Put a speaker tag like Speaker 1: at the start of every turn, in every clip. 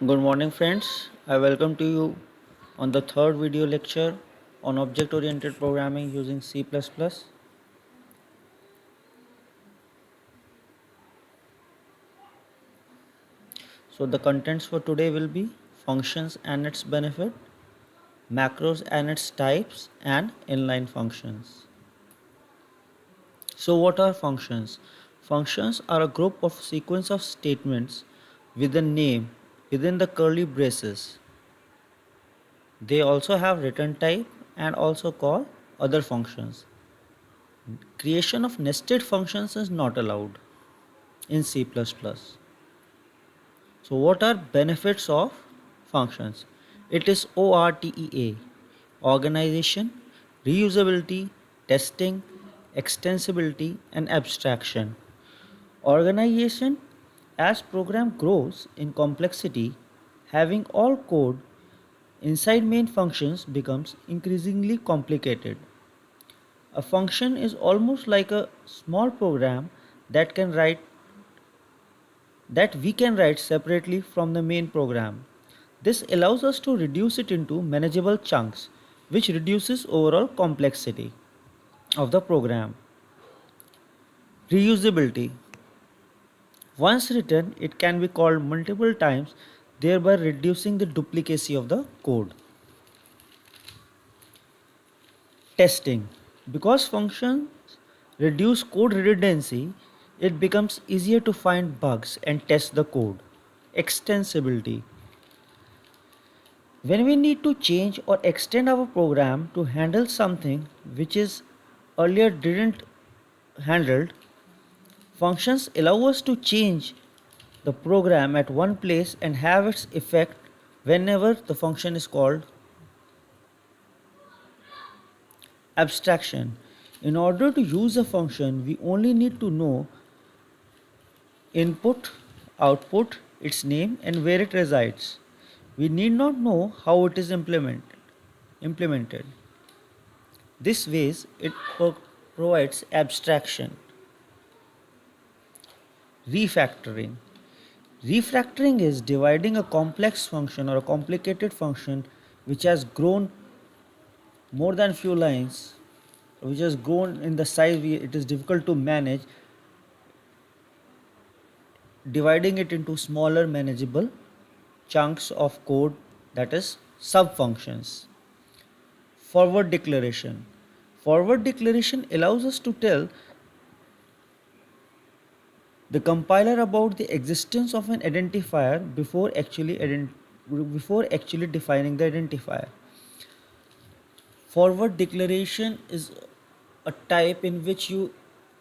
Speaker 1: Good morning, friends. I welcome to you on the third video lecture on object oriented programming using C++. So, the contents for today will be functions and its benefit, macros and its types, and inline functions. So, what are functions? Functions are a group of sequence of statements with a name within the curly braces. They also have return type and also call other functions. Creation of nested functions is not allowed in C++. So what are benefits of functions? It is ORTEA: organization, reusability, testing, extensibility and abstraction. Organization: as program grows in complexity, having all code inside main functions becomes increasingly complicated. A function is almost like a small program that can write that we can write separately from the main program. This allows us to reduce it into manageable chunks, which reduces overall complexity of the program. Reusability: once written, it can be called multiple times, thereby reducing the duplicacy of the code. Testing: because functions reduce code redundancy, it becomes easier to find bugs and test the code. Extensibility: when we need to change or extend our program to handle something which is earlier didn't handled, functions allow us to change the program at one place and have its effect whenever the function is called. Abstraction: in order to use a function, we only need to know input, output, its name and where it resides. We need not know how it is implemented. This ways it provides abstraction. Refactoring. Refactoring is dividing a complex function or a complicated function which has grown more than few lines, which has grown in the size it is difficult to manage, dividing it into smaller manageable chunks of code, that is subfunctions. Forward declaration. Forward declaration allows us to tell the compiler about the existence of an identifier before actually defining the identifier. Forward declaration is a type in which you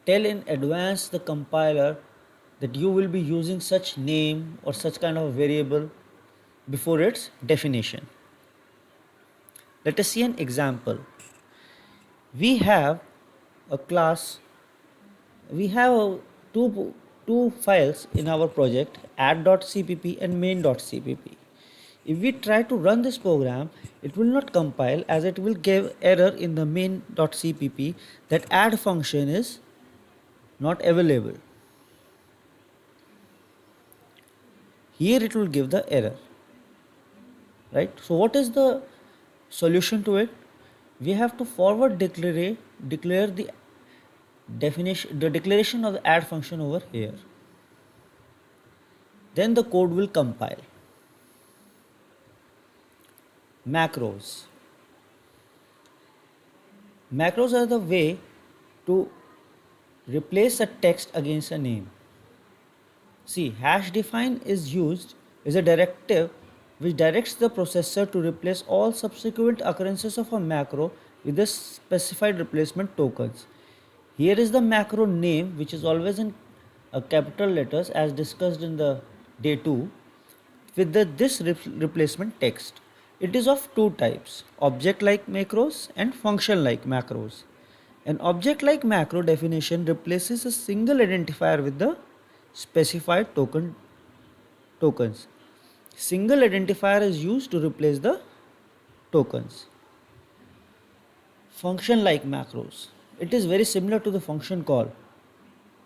Speaker 1: tell in advance the compiler that you will be using such name or such kind of variable before its definition. Let us see an example. We have a class, we have two files in our project, add.cpp and main.cpp. If we try to run this program, it will not compile as it will give error in the main.cpp that add function is not available. Here it will give the error, right? So what is the solution to it? We have to forward declare the declaration of the add function over here. Then the code will compile. Macros. Macros are the way to replace a text against a name. See, hash define is a directive which directs the processor to replace all subsequent occurrences of a macro with the specified replacement tokens. Here is the macro name, which is always in capital letters as discussed in the day 2 with this replacement text. It is of two types: object like macros and function like macros. An object like macro definition replaces a single identifier with the specified tokens. Single identifier is used to replace the tokens. Function like macros. It is very similar to the function call.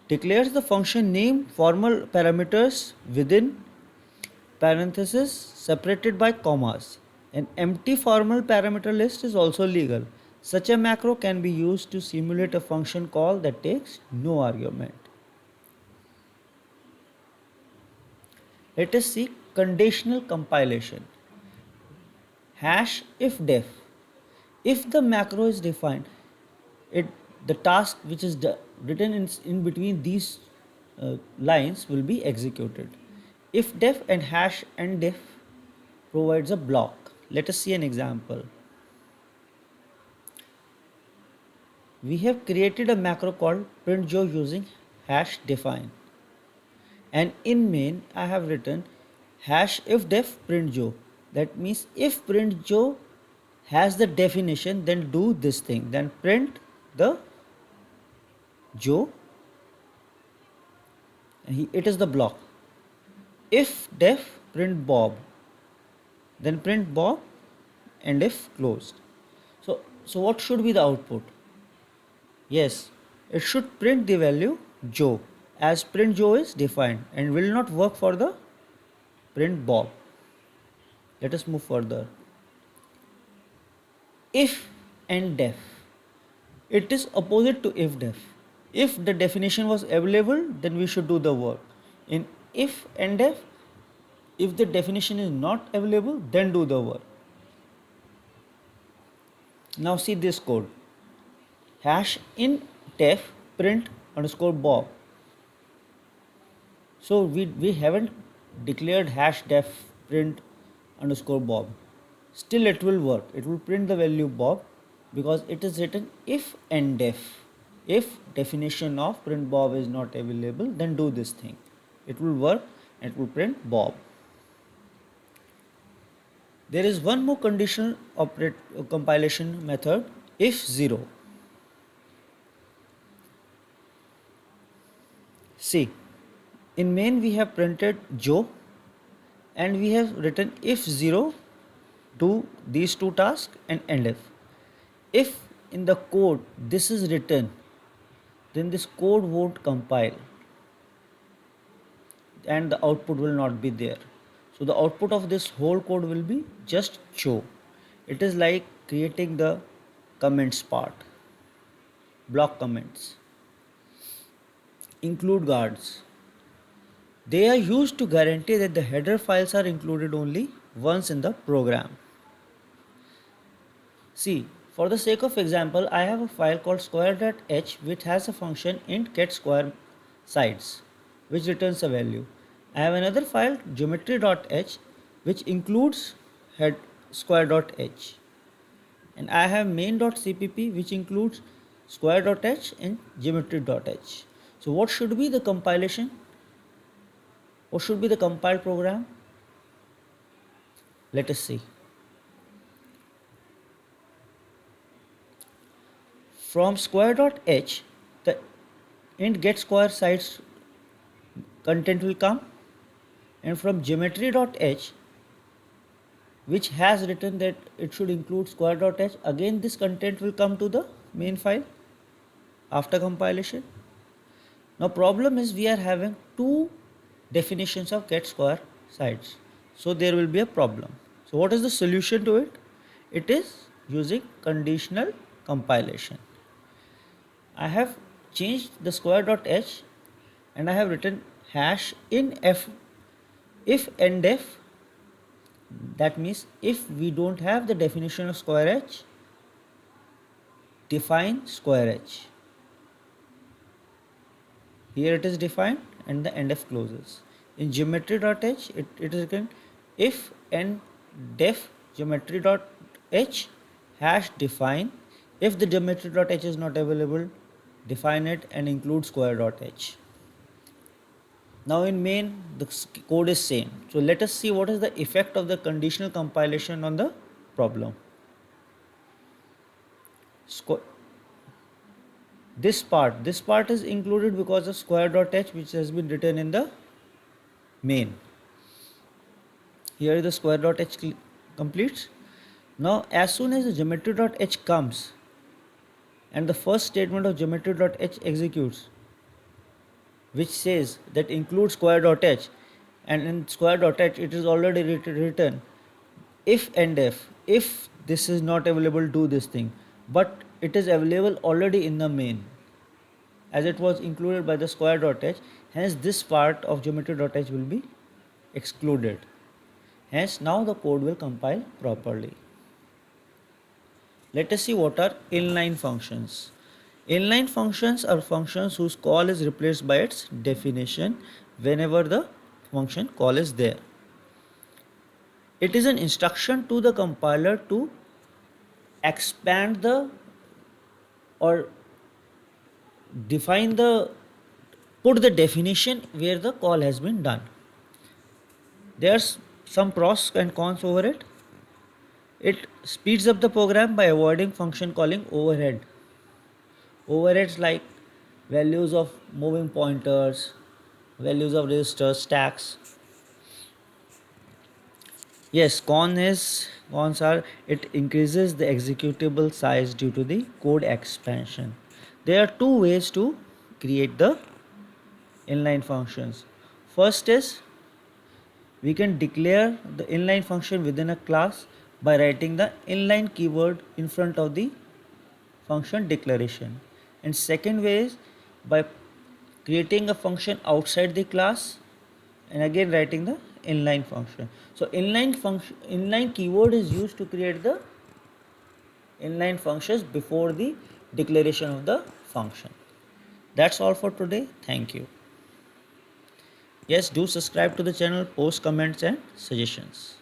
Speaker 1: Declares the function name, formal parameters within parenthesis separated by commas. An empty formal parameter list is also legal. Such a macro can be used to simulate a function call that takes no argument. Let us see conditional compilation. Hash if def. If the macro is defined, it the task which is written in between these lines will be executed. If def and hash and def provides a block. Let us see an example. We have created a macro called printjo using hash define, and in main I have written hash if def printjo. That means if printjo has the definition, then do this thing, then print the jo, it is the block. If def print bob, then print bob, and if closed. So what should be the output? Yes, it should print the value jo, as print jo is defined and will not work for the print bob. Let us move further. If and def, it is opposite to if def. If the definition was available, then we should do the work. In if and def, if the definition is not available, then do the work. Now see this code. Hash in def print underscore bob. So we haven't declared hash def print underscore bob. Still it will work. It will print the value bob because it is written if and def. If definition of print bob is not available, then do this thing. It will work and it will print bob. There is one more conditional compilation method, if 0. See, in main we have printed jo and we have written if 0 do these two tasks and end if. If in the code this is written, then this code won't compile and the output will not be there. So the output of this whole code will be just cho. It is like creating the comments part, block comments. Include guards. They are used to guarantee that the header files are included only once in the program. See, for the sake of example, I have a file called square.h which has a function int get square sides which returns a value. I have another file geometry.h which includes head square.h, and I have main.cpp which includes square.h and geometry.h. So what should be the compilation? What should be the compiled program? Let us see. From square.h, the int get square sides content will come, and from geometry.h, which has written that it should include square.h, again this content will come to the main file after compilation. Now problem is we are having two definitions of get square sides, so there will be a problem. So what is the solution to it? It is using conditional compilation. I have changed the square.h and I have written hash in f if and def. That means if we don't have the definition of square h, define square h. Here it is defined and the endf closes. In geometry.h, it is written if and def geometry.h hash define. If the geometry.h is not available, define it and include square.h. Now in main the code is same. So let us see what is the effect of the conditional compilation on the problem. This part is included because of square.h which has been written in the main. Here the square.h completes. Now as soon as the geometry.h comes and the first statement of geometry.h executes, which says that include square.h, and in square dot h it is already written if and if this is not available, do this thing, but it is available already in the main as it was included by the square dot h. Hence this part of geometry dot h will be excluded. Hence now the code will compile properly. Let us see what are inline functions. Inline functions are functions whose call is replaced by its definition whenever the function call is there. It is an instruction to the compiler to expand the or define the put the definition where the call has been done. There's some pros and cons over it. It speeds up the program by avoiding function calling overhead. Overheads like values of moving pointers, values of registers, stacks. Yes, cons are it increases the executable size due to the code expansion. There are two ways to create the inline functions. First is we can declare the inline function within a class by writing the inline keyword in front of the function declaration. And second way is by creating a function outside the class and again writing the inline function. So inline keyword is used to create the inline functions before the declaration of the function. That's all for today. Thank you. Yes, do subscribe to the channel, post comments and suggestions.